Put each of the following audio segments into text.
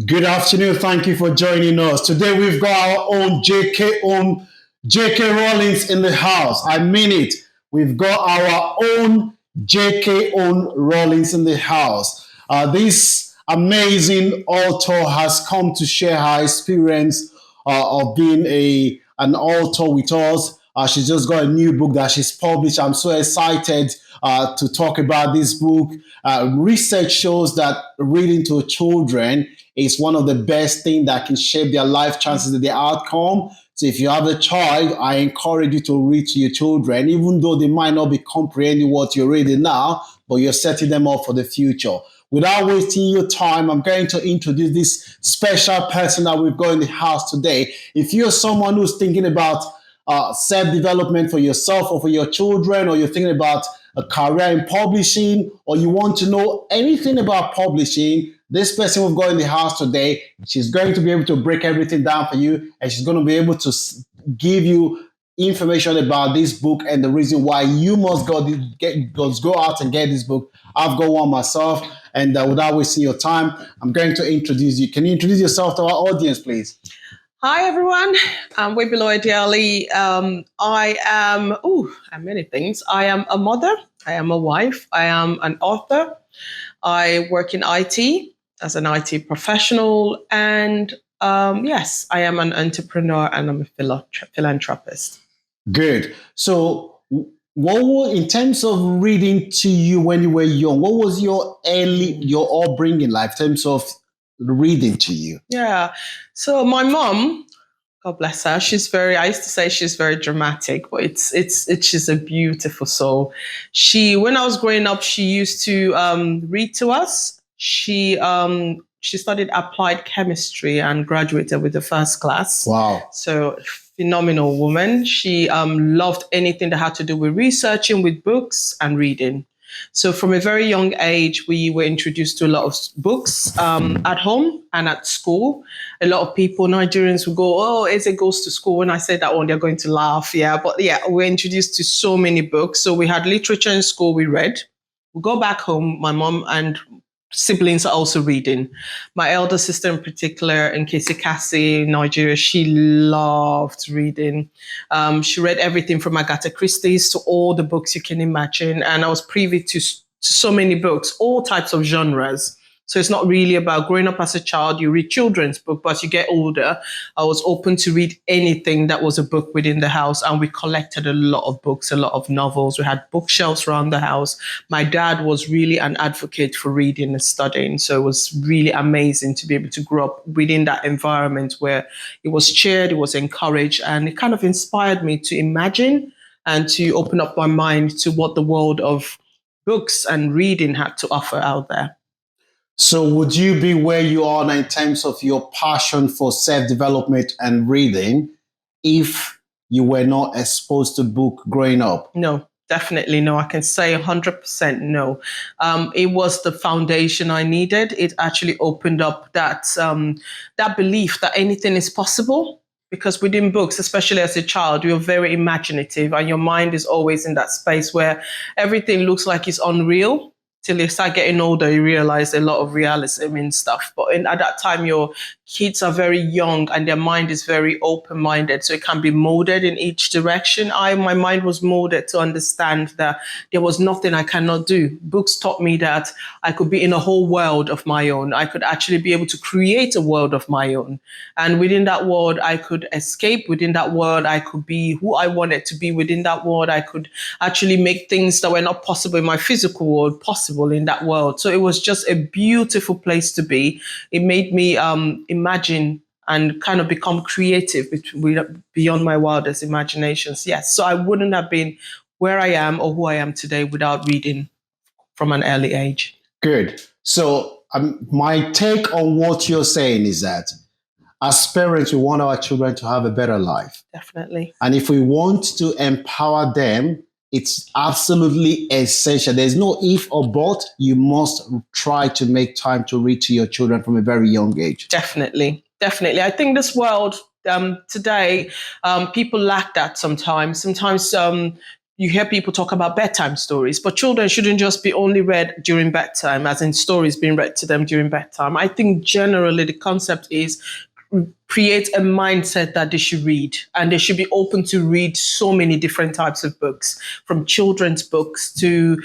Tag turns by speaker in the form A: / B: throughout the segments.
A: Good afternoon. Thank you for joining us. Today we've got our own JK Rollins in the house. I mean it. We've got our own JK own Rollins in the house. This amazing author has come to share her experience of being an author with us. She's just got a new book that she's published. I'm so excited to talk about this book. Research shows that reading to children is one of the best things that can shape their life chances and their outcome. So if you have a child, I encourage you to read to your children, even though they might not be comprehending what you're reading now, but you're setting them up for the future. Without wasting your time, I'm going to introduce this special person that we've got in the house today. If you're someone who's thinking about self-development for yourself or for your children, or you're thinking about a career in publishing, or you want to know anything about publishing, this person we've got in the house today, she's going to be able to break everything down for you, and she's going to be able to give you information about this book and the reason why you must go out and get this book. I've got one myself, and without wasting your time, I'm going to introduce you. Can you introduce yourself to our audience, please?
B: Hi everyone, I'm Wibiloy Diali. I'm many things. I am a mother, I am a wife, I am an author, I work in IT as an IT professional, and yes, I am an entrepreneur and I'm a philanthropist.
A: Good. So, in terms of reading to you when you were young, what was your upbringing like in terms of reading to you?
B: Yeah. So my mom, God bless her, I used to say she's very dramatic, but she's a beautiful soul. When I was growing up, she used to read to us. She studied applied chemistry and graduated with the first class.
A: Wow.
B: So phenomenal woman. She loved anything that had to do with researching, with books and reading. So from a very young age, we were introduced to a lot of books at home and at school. A lot of people, Nigerians, would go, "Oh, Eze goes to school." When I say that one, they're going to laugh. Yeah, but yeah, we're introduced to so many books. So we had literature in school, we read. We go back home, my mom and siblings are also reading. My elder sister in particular, in Cassie, Nigeria, she loved reading. She read everything from Agatha Christie's to all the books you can imagine. And I was privy to so many books, all types of genres. So it's not really about growing up as a child, you read children's book, but you get older. I was open to read anything that was a book within the house. And we collected a lot of books, a lot of novels. We had bookshelves around the house. My dad was really an advocate for reading and studying. So it was really amazing to be able to grow up within that environment where it was cheered, it was encouraged, and it kind of inspired me to imagine and to open up my mind to what the world of books and reading had to offer out there.
A: So, would you be where you are now in terms of your passion for self-development and reading if you were not exposed to book growing up?
B: No, definitely no. I can say 100% no. It was the foundation I needed. It actually opened up that belief that anything is possible. Because within books, especially as a child, you're very imaginative and your mind is always in that space where everything looks like it's unreal. Till you start getting older, you realize a lot of realism in stuff. But at that time, your kids are very young and their mind is very open-minded. So it can be molded in each direction. My mind was molded to understand that there was nothing I cannot do. Books taught me that I could be in a whole world of my own. I could actually be able to create a world of my own. And within that world, I could escape. Within that world, I could be who I wanted to be. Within that world, I could actually make things that were not possible in my physical world possible in that world. So it was just a beautiful place to be. It made me imagine and kind of become creative beyond my wildest imaginations. Yes, so I wouldn't have been where I am or who I am today without reading from an early age.
A: Good. So my take on what you're saying is that as parents, we want our children to have a better life.
B: Definitely.
A: And if we want to empower them, it's absolutely essential. There's no if or but. You must try to make time to read to your children from a very young age.
B: Definitely. Definitely. I think this world today, people lack that sometimes. Sometimes you hear people talk about bedtime stories, but children shouldn't just be only read during bedtime, as in stories being read to them during bedtime. I think generally the concept is create a mindset that they should read, and they should be open to read so many different types of books, from children's books to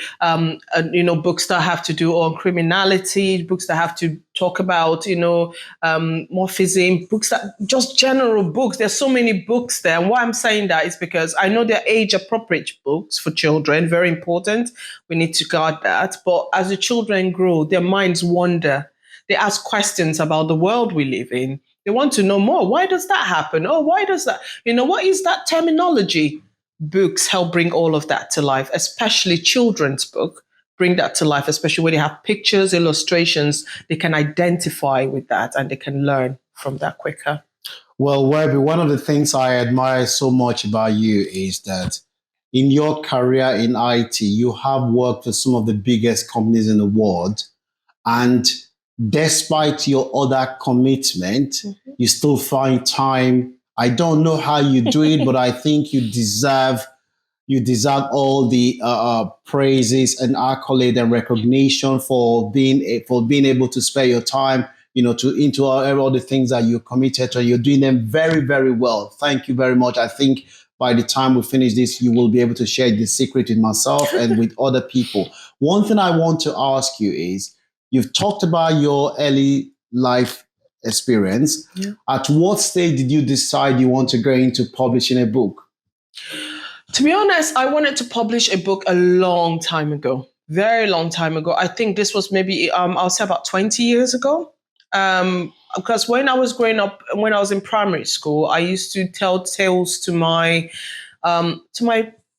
B: books that have to do on criminality, books that have to talk about morphism, books that just general books. There's so many books there, and why I'm saying that is because I know they're age appropriate books for children, very important. We need to guard that, but as the children grow, their minds wander. They ask questions about the world we live in. They want to know more. Why does that happen? Oh, why does that? What is that terminology? Books help bring all of that to life, especially children's book. Bring that to life, especially when they have pictures, illustrations. They can identify with that and they can learn from that quicker.
A: Well, Webby, one of the things I admire so much about you is that in your career in IT, you have worked with some of the biggest companies in the world. And despite your other commitment, you still find time. I don't know how you do it, but I think you deserve all the praises and accolade and recognition for being able to spare your time, to into all the things that you're committed to. You're doing them very, very well. Thank you very much. I think by the time we finish this, you will be able to share the secret with myself and with other people. One thing I want to ask you is, you've talked about your early life experience.
B: Yeah.
A: At what stage did you decide you want to go into publishing a book?
B: To be honest, I wanted to publish a book a long time ago, very long time ago. I think this was maybe, I'll say about 20 years ago. Because when I was growing up, when I was in primary school, I used to tell tales to my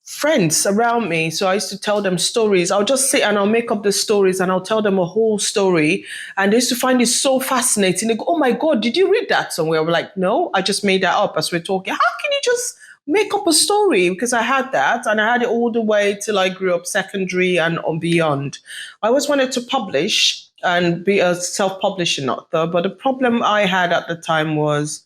B: friends around me. So I used to tell them stories. I'll just sit and I'll make up the stories and I'll tell them a whole story. And they used to find it so fascinating. They go, "Oh my God, did you read that somewhere?" I'm like, "No, I just made that up as we're talking." How can you just make up a story? Because I had that, and I had it all the way till I grew up secondary and on beyond. I always wanted to publish and be a self-publishing author. But the problem I had at the time was,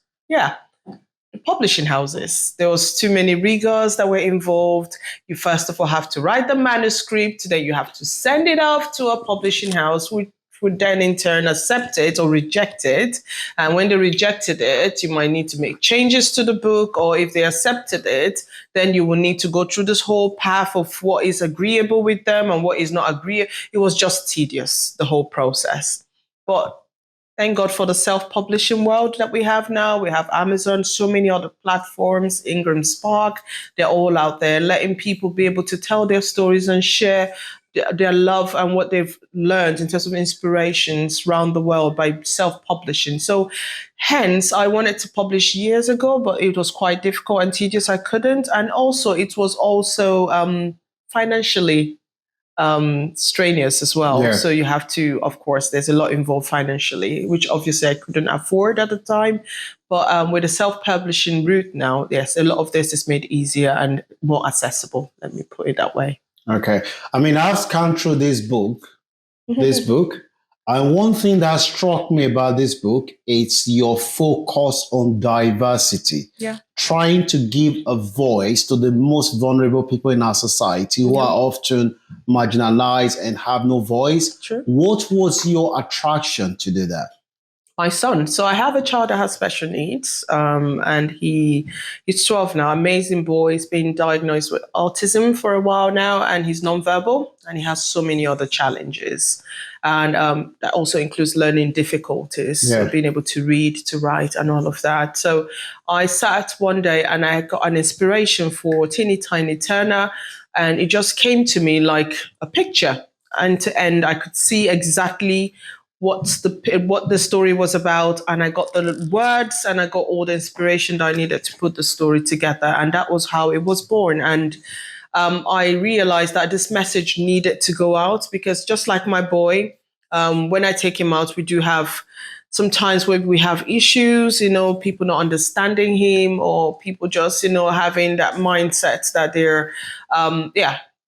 B: publishing houses. There was too many rigors that were involved. You first of all have to write the manuscript, then you have to send it off to a publishing house, which would then in turn accept it or reject it. And when they rejected it, you might need to make changes to the book, or if they accepted it, then you will need to go through this whole path of what is agreeable with them and what is not agreeable. It was just tedious, the whole process. But thank God for the self-publishing world that we have now. We have Amazon, so many other platforms, Ingram Spark. They're all out there letting people be able to tell their stories and share their love and what they've learned in terms of inspirations around the world by self-publishing. So hence, I wanted to publish years ago, but it was quite difficult and tedious. I couldn't. And also, it was also financially strenuous as well.
A: Yeah.
B: So you have to, of course, there's a lot involved financially, which obviously I couldn't afford at the time. But with the self-publishing route now, yes, a lot of this is made easier and more accessible. Let me put it that way.
A: Okay. I mean, I've scanned through this book, and one thing that struck me about this book, it's your focus on diversity.
B: Yeah.
A: Trying to give a voice to the most vulnerable people in our society who are often marginalized and have no voice.
B: True.
A: What was your attraction to do that?
B: My son. So I have a child that has special needs, and he's 12 now. Amazing boy. He's been diagnosed with autism for a while now, and he's nonverbal, and he has so many other challenges. And that also includes learning difficulties, so being able to read, to write, and all of that. So I sat one day and I got an inspiration for Teeny Tiny Turner, and it just came to me like a picture. End to end, I could see exactly what the story was about, and I got the words and I got all the inspiration that I needed to put the story together, and that was how it was born. And I realized that this message needed to go out, because just like my boy, when I take him out, we do have sometimes where we have issues, people not understanding him, or people just, having that mindset that they're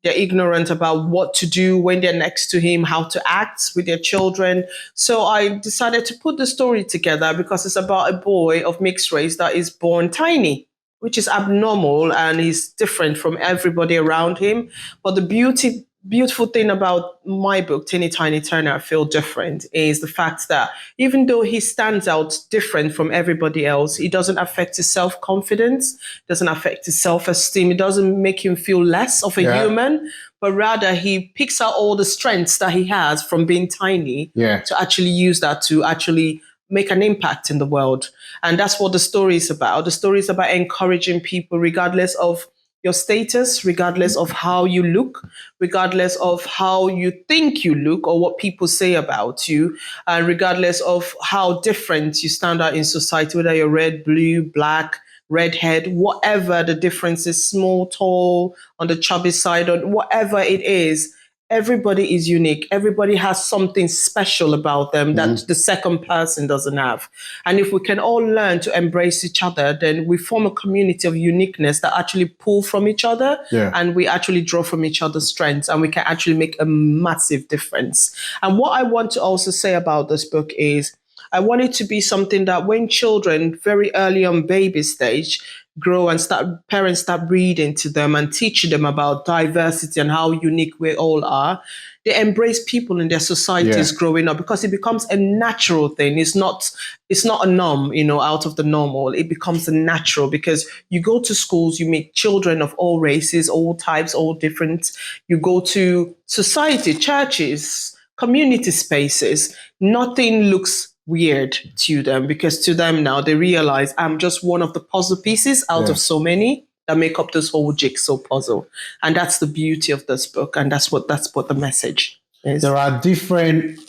B: ignorant about what to do when they're next to him, how to act with their children. So I decided to put the story together because it's about a boy of mixed race that is born tiny. which is abnormal, and he's different from everybody around him. But the beautiful thing about my book, Teeny Tiny Turner, I Feel Different, is the fact that even though he stands out different from everybody else, it doesn't affect his self-confidence, doesn't affect his self-esteem, it doesn't make him feel less of a human, but rather he picks out all the strengths that he has from being tiny to actually use that to actually make an impact in the world. And that's what the story is about. The story is about encouraging people, regardless of your status, regardless of how you look, regardless of how you think you look or what people say about you, and regardless of how different you stand out in society, whether you're red, blue, black, redhead, whatever the difference is, small, tall, on the chubby side, or whatever it is. Everybody is unique. Everybody has something special about them that the second person doesn't have. And if we can all learn to embrace each other, then we form a community of uniqueness that actually pull from each other, and we actually draw from each other's strengths, and we can actually make a massive difference. And what I want to also say about this book is I want it to be something that when children very early on baby stage grow and parents start reading to them and teaching them about diversity and how unique we all are, they embrace people in their societies growing up, because it becomes a natural thing. It's not a norm, out of the normal. It becomes a natural, because you go to schools, you meet children of all races, all types, all different. You go to society, churches, community spaces. Nothing looks weird to them, because to them now they realize I'm just one of the puzzle pieces out of so many that make up this whole jigsaw puzzle. And that's the beauty of this book, and that's what the message is.
A: There are different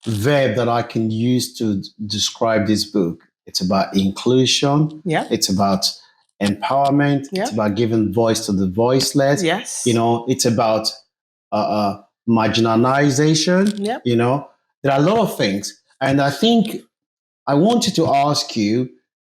A: verbs that I can use to describe this book. It's about inclusion. It's about empowerment. It's about giving voice to the voiceless. It's about marginalization. There are a lot of things. And I think I wanted to ask you,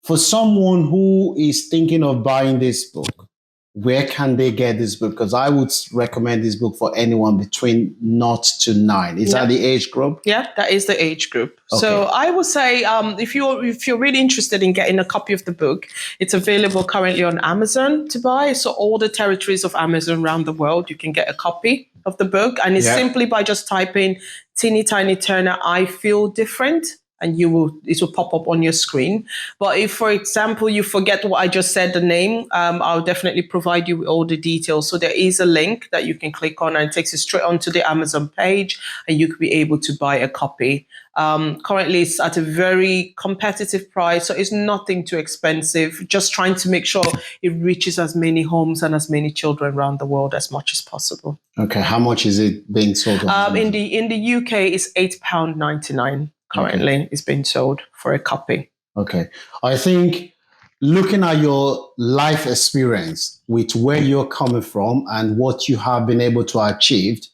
A: for someone who is thinking of buying this book, where can they get this book? Because I would recommend this book for anyone between 0 to 9. Is that the age group? Yeah,
B: that is the age group. Okay. So I would say if you're really interested in getting a copy of the book, it's available currently on Amazon to buy. So all the territories of Amazon around the world, you can get a copy of the book. And it's simply by just typing Teeny Tiny Turner, I Feel Different, and it will pop up on your screen. But if, for example, you forget what I just said, the name, I'll definitely provide you with all the details. So there is a link that you can click on, and it takes you straight onto the Amazon page, and you could be able to buy a copy. Currently, it's at a very competitive price, so it's nothing too expensive. Just trying to make sure it reaches as many homes and as many children around the world as much as possible.
A: Okay, how much is it being sold?
B: In the UK, it's £8.99. Currently is being sold for a copy.
A: Okay. I think looking at your life experience with where you're coming from and what you have been able to achieve,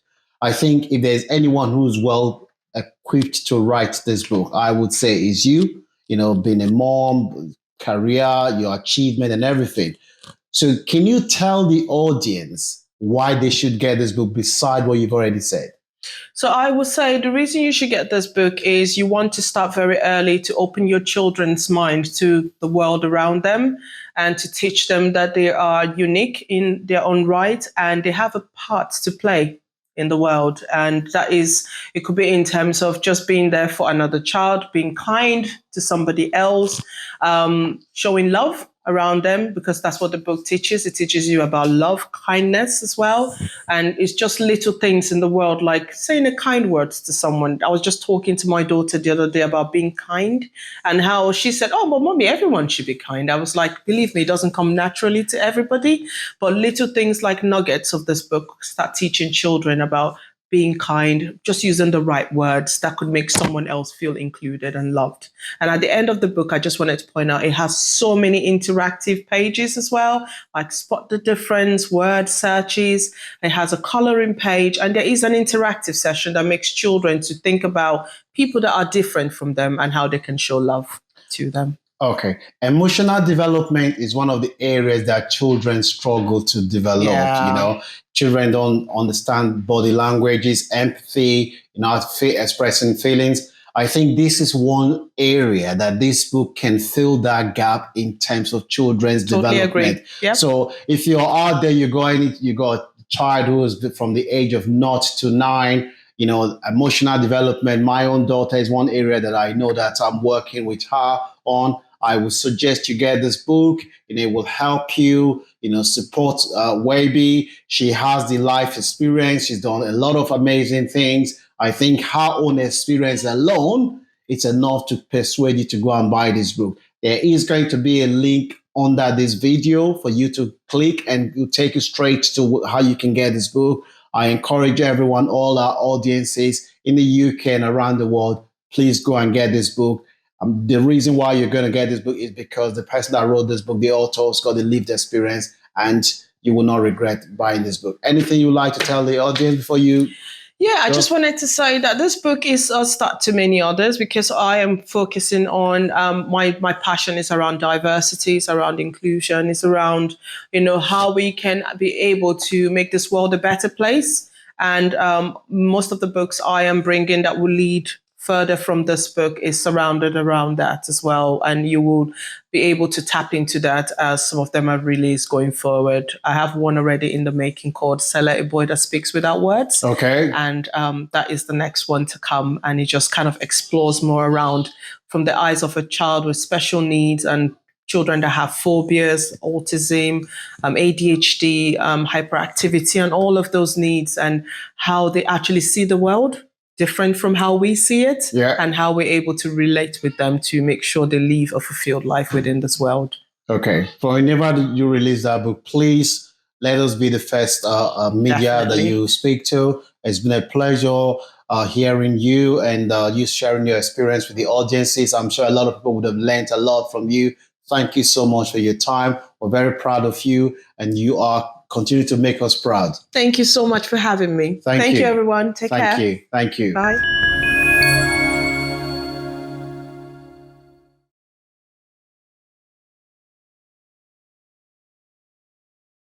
A: I think if there's anyone who's well equipped to write this book, I would say is you, being a mom, career, your achievement and everything. So can you tell the audience why they should get this book beside what you've already said?
B: So I would say the reason you should get this book is you want to start very early to open your children's mind to the world around them, and to teach them that they are unique in their own right and they have a part to play in the world. And that is, it could be in terms of just being there for another child, being kind to somebody else, showing love around them, because that's what the book teaches. It teaches you about love, kindness as well. And it's just little things in the world, like saying a kind word to someone. I was just talking to my daughter the other day about being kind, and how she said, oh, well, mommy, everyone should be kind. I was like, believe me, it doesn't come naturally to everybody. But little things like nuggets of this book start teaching children about being kind, just using the right words that could make someone else feel included and loved. And at the end of the book, I just wanted to point out, it has so many interactive pages as well, like spot the difference, word searches. It has a coloring page, and there is an interactive session that makes children to think about people that are different from them and how they can show love to them.
A: Okay. Emotional development is one of the areas that children struggle to develop. Children don't understand body languages, empathy, expressing feelings. I think this is one area that this book can fill that gap in terms of children's
B: Totally
A: development.
B: agree. Yep.
A: So if you're out there, you got a child who is from the age of 0 to 9, emotional development. My own daughter is one area that I know that I'm working with her on. I would suggest you get this book. It will help you, support Wabi. She has the life experience. She's done a lot of amazing things. I think her own experience alone, it's enough to persuade you to go and buy this book. There is going to be a link under this video for you to click, and it'll take you straight to how you can get this book. I encourage everyone, all our audiences in the UK and around the world, please go and get this book. The reason why you're going to get this book is because the person that wrote this book, the author, has got a lived experience, and you will not regret buying this book. Anything you'd like to tell the audience before you?
B: Yeah, I just wanted to say that this book is a start to many others, because I am focusing on my passion is around diversity, it's around inclusion, it's around how we can be able to make this world a better place. And most of the books I am bringing that will lead further from this book is surrounded around that as well, and you will be able to tap into that as some of them are released going forward. I have one already in the making called Seller, a Boy That Speaks Without Words.
A: Okay.
B: And that is the next one to come, and it just kind of explores more around from the eyes of a child with special needs and children that have phobias, autism, ADHD, hyperactivity, and all of those needs, and how they actually see the world different from how we see it, and how we're able to relate with them to make sure they live a fulfilled life within this world.
A: Okay. For whenever you release that book, please let us be the first media that you speak to. It's been a pleasure hearing you and you sharing your experience with the audiences. I'm sure a lot of people would have learned a lot from you. Thank you so much for your time. We're very proud of you, and you are continue to make us proud.
B: Thank you so much for having me. Thank you, everyone. Take care.
A: Thank you. Thank you.
B: Bye.